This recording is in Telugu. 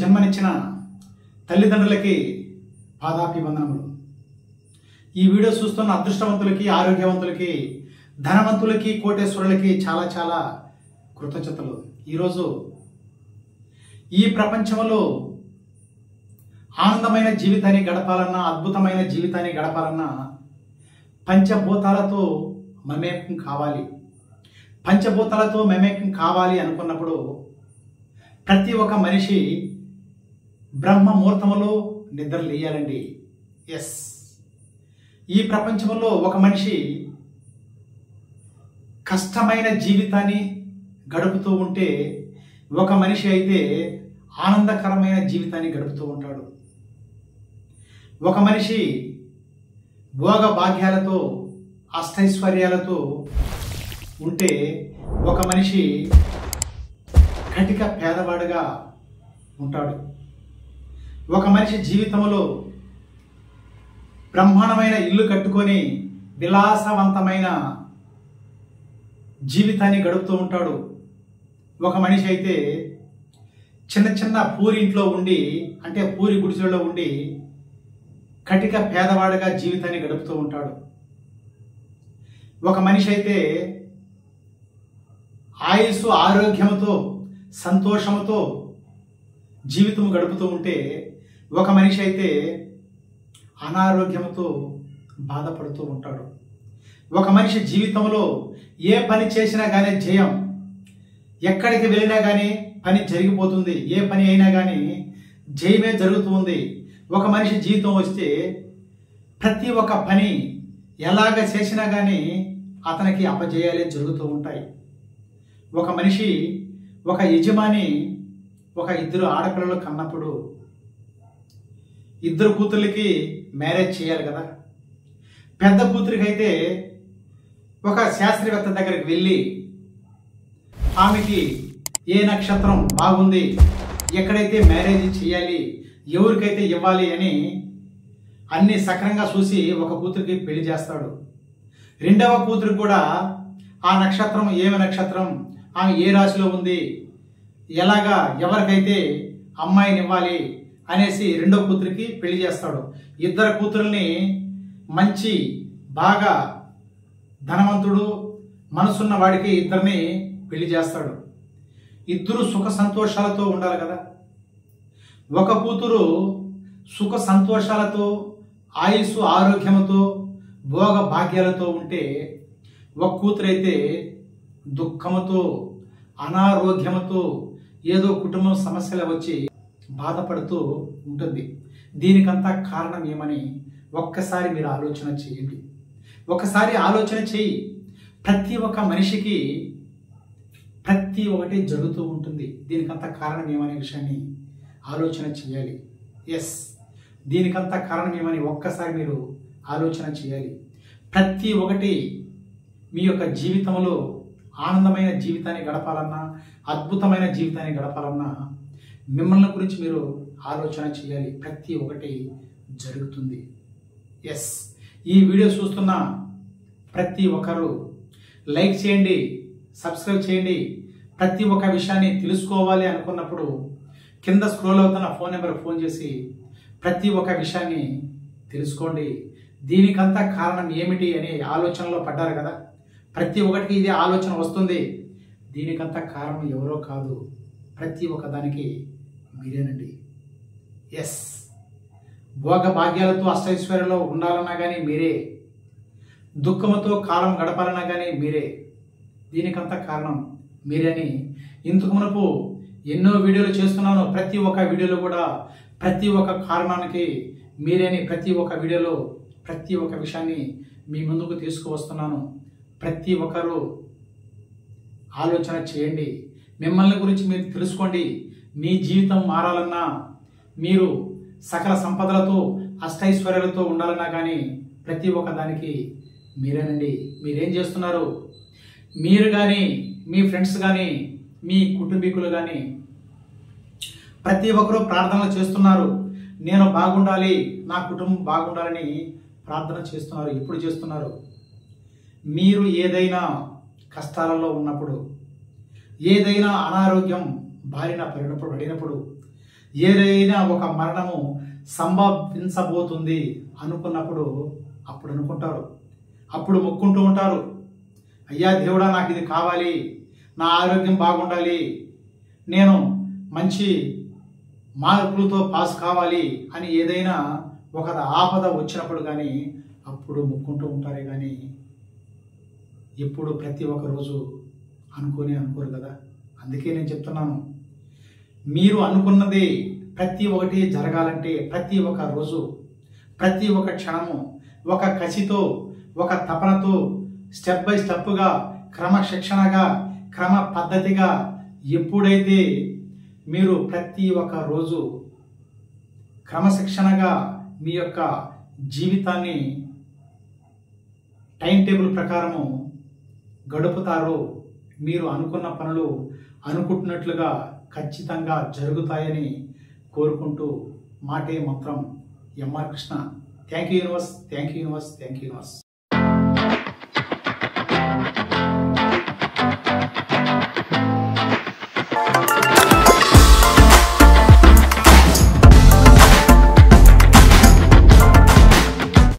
జన్మనిచ్చిన తల్లిదండ్రులకి పాదాభివందనములు. ఈ వీడియో చూస్తున్న అదృష్టవంతులకి, ఆరోగ్యవంతులకి, ధనవంతులకి, కోటేశ్వరులకి చాలా చాలా కృతజ్ఞతలు. ఈరోజు ఈ ప్రపంచంలో ఆనందమైన జీవితాన్ని గడపాలన్నా, అద్భుతమైన జీవితాన్ని గడపాలన్నా పంచభూతాలతో మమేకం కావాలి. పంచభూతాలతో మమేకం కావాలి అనుకున్నప్పుడు ప్రతి ఒక్క మనిషి బ్రహ్మ ముహూర్తంలో నిద్ర లేయాలండి. ఎస్, ఈ ప్రపంచంలో ఒక మనిషి కష్టమైన జీవితాన్ని గడుపుతూ ఉంటే, ఒక మనిషి అయితే ఆనందకరమైన జీవితాన్ని గడుపుతూ ఉంటాడు. ఒక మనిషి భోగ భాగ్యాలతో, అష్టైశ్వర్యాలతో ఉంటే, ఒక మనిషి కటిక పేదవాడుగా ఉంటాడు. ఒక మనిషి జీవితంలో బ్రహ్మాండమైన ఇల్లు కట్టుకొని విలాసవంతమైన జీవితాన్ని గడుపుతూ ఉంటాడు. ఒక మనిషి అయితే చిన్న చిన్న పూరి ఇంట్లో ఉండి, అంటే పూరి గుడిసెలో ఉండి కటిక పేదవాడుగా జీవితాన్ని గడుపుతూ ఉంటాడు. ఒక మనిషి అయితే ఆయుస్సు, ఆరోగ్యంతో, సంతోషంతో జీవితం గడుపుతూ ఉంటే, ఒక మనిషి అయితే అనారోగ్యంతో బాధపడుతూ ఉంటాడు. ఒక మనిషి జీవితంలో ఏ పని చేసినా కానీ జయం, ఎక్కడికి వెళ్ళినా కానీ పని జరిగిపోతుంది, ఏ పని అయినా కానీ జయమే జరుగుతుంది. ఒక మనిషి జీవితం వస్తే ప్రతి ఒక్క పని ఎలాగ చేసినా కానీ అతనికి అపజయాలే జరుగుతూ ఉంటాయి. ఒక మనిషి, ఒక యజమాని ఒక ఇద్దరు ఆడపిల్లలు కన్నప్పుడు ఇద్దరు కూతుర్లకి మ్యారేజ్ చేయాలి కదా. పెద్ద కూతురికి అయితే ఒక శాస్త్రవేత్త దగ్గరికి వెళ్ళి ఆమెకి ఏ నక్షత్రం బాగుంది, ఎక్కడైతే మ్యారేజ్ చేయాలి, ఎవరికైతే ఇవ్వాలి అని అన్ని సక్రంగా చూసి ఒక కూతురికి పెళ్లి చేస్తాడు. రెండవ కూతురికి కూడా ఆ నక్షత్రం ఏమి నక్షత్రం, ఆమె ఏ రాశిలో ఉంది, ఎలాగా ఎవరికైతే అమ్మాయిని ఇవ్వాలి అనేసి రెండో కూతురికి పెళ్లి చేస్తాడు. ఇద్దరు కూతురుల్ని మంచి, బాగా ధనవంతుడు, మనసున్న వాడికి ఇద్దరిని పెళ్లి చేస్తాడు. ఇద్దరు సుఖ సంతోషాలతో ఉండాలి కదా. ఒక కూతురు సుఖ సంతోషాలతో, ఆయుస్సు ఆరోగ్యంతో, భోగ భాగ్యాలతో ఉంటే, ఒక కూతురు అయితే దుఃఖముతో, అనారోగ్యంతో, ఏదో కుటుంబం సమస్యలు వచ్చి బాధపడుతూ ఉంటుంది. దీనికంతా కారణం ఏమని ఒక్కసారి మీరు ఆలోచన చేయండి. ఒకసారి ఆలోచన చేయి. ప్రతి ఒక్క మనిషికి ప్రతి ఒక్కటి జరుగుతూ ఉంటుంది. దీనికంతా కారణం ఏమనే విషయాన్ని ఆలోచన చేయాలి. ఎస్, దీనికంతా కారణం ఏమని ఒక్కసారి మీరు ఆలోచన చేయాలి. ప్రతి ఒక్కటి మీ యొక్క జీవితంలో ఆనందమైన జీవితాన్ని గడపాలన్నా, అద్భుతమైన జీవితాన్ని గడపాలన్నా మిమ్మల్ని గురించి మీరు ఆలోచన చేయాలి. ప్రతి ఒక్కటి జరుగుతుంది. ఎస్, ఈ వీడియో చూస్తున్న ప్రతి ఒక్కరూ లైక్ చేయండి, సబ్స్క్రైబ్ చేయండి. ప్రతి ఒక్క విషయాన్ని తెలుసుకోవాలి అనుకున్నప్పుడు కింద స్క్రోల్ అవుతున్న ఫోన్ నెంబర్ ఫోన్ చేసి ప్రతి ఒక్క విషయాన్ని తెలుసుకోండి. దీనికంతా కారణం ఏమిటి అనే ఆలోచనలో పడ్డారు కదా. ప్రతి ఒక్కటికి ఇదే ఆలోచన వస్తుంది. దీనికంతా కారణం ఎవరో కాదు, ప్రతి ఒక్క దానికి మీరేనండి. ఎస్, భోగ భాగ్యాలతో, అష్టైశ్వర్యంలో ఉండాలన్నా కానీ మీరే, దుఃఖంతో కాలం గడపాలన్నా కానీ మీరే. దీనికంతా కారణం మీరని ఇంతకు మునుపు ఎన్నో వీడియోలు చేస్తున్నాను. ప్రతి ఒక్క వీడియోలో కూడా ప్రతి ఒక్క కారణానికి మీరేని ప్రతి ఒక్క వీడియోలో ప్రతి ఒక్క విషయాన్ని మీ ముందుకు తీసుకువస్తున్నాను. ప్రతి ఒక్కరూ ఆలోచన చేయండి. మిమ్మల్ని గురించి మీరు తెలుసుకోండి. మీ జీవితం మారాలన్నా, మీరు సకల సంపదలతో, అష్టైశ్వర్యాలతో ఉండాలన్నా కానీ ప్రతి ఒక్క దానికి మీరేనండి. మీరేం చేస్తున్నారు? మీరు కానీ, మీ ఫ్రెండ్స్ కానీ, మీ కుటుంబీకులు కానీ ప్రతి ఒక్కరూ ప్రార్థనలు చేస్తున్నారు. నేను బాగుండాలి, నా కుటుంబం బాగుండాలని ప్రార్థన చేస్తున్నారు. ఎప్పుడు చేస్తున్నారు? మీరు ఏదైనా కష్టాలలో ఉన్నప్పుడు, ఏదైనా అనారోగ్యం బారిన పడినప్పుడు, ఏదైనా ఒక మరణము సంభవించబోతుంది అనుకున్నప్పుడు అప్పుడు అనుకుంటారు, అప్పుడు మొక్కుంటూ ఉంటారు, అయ్యా దేవుడా నాకు ఇది కావాలి, నా ఆరోగ్యం బాగుండాలి, నేను మంచి మార్కులతో పాస్ కావాలి అని ఏదైనా ఒక ఆపద వచ్చినప్పుడు కానీ అప్పుడు మొక్కుంటూ ఉంటారే కానీ ఎప్పుడు ప్రతి ఒక్క రోజు అనుకోరు కదా. అందుకే నేను చెప్తున్నాను, మీరు అనుకున్నది ప్రతి ఒక్కటి జరగాలంటే ప్రతి ఒక్క రోజు, ప్రతి ఒక్క క్షణము ఒక కసితో, ఒక తపనతో, స్టెప్ బై స్టెప్గా, క్రమశిక్షణగా, క్రమ పద్ధతిగా ఎప్పుడైతే మీరు ప్రతి ఒక్క రోజు క్రమశిక్షణగా మీ యొక్క జీవితాన్ని టైం టేబుల్ ప్రకారము గడుపుతారో మీరు అనుకున్న పనులు అనుకుంటున్నట్లుగా ఖచ్చితంగా జరుగుతాయని కోరుకుంటూ మాటే మంత్రం MR Krishna. Thank you universe, thank you universe, thank you universe.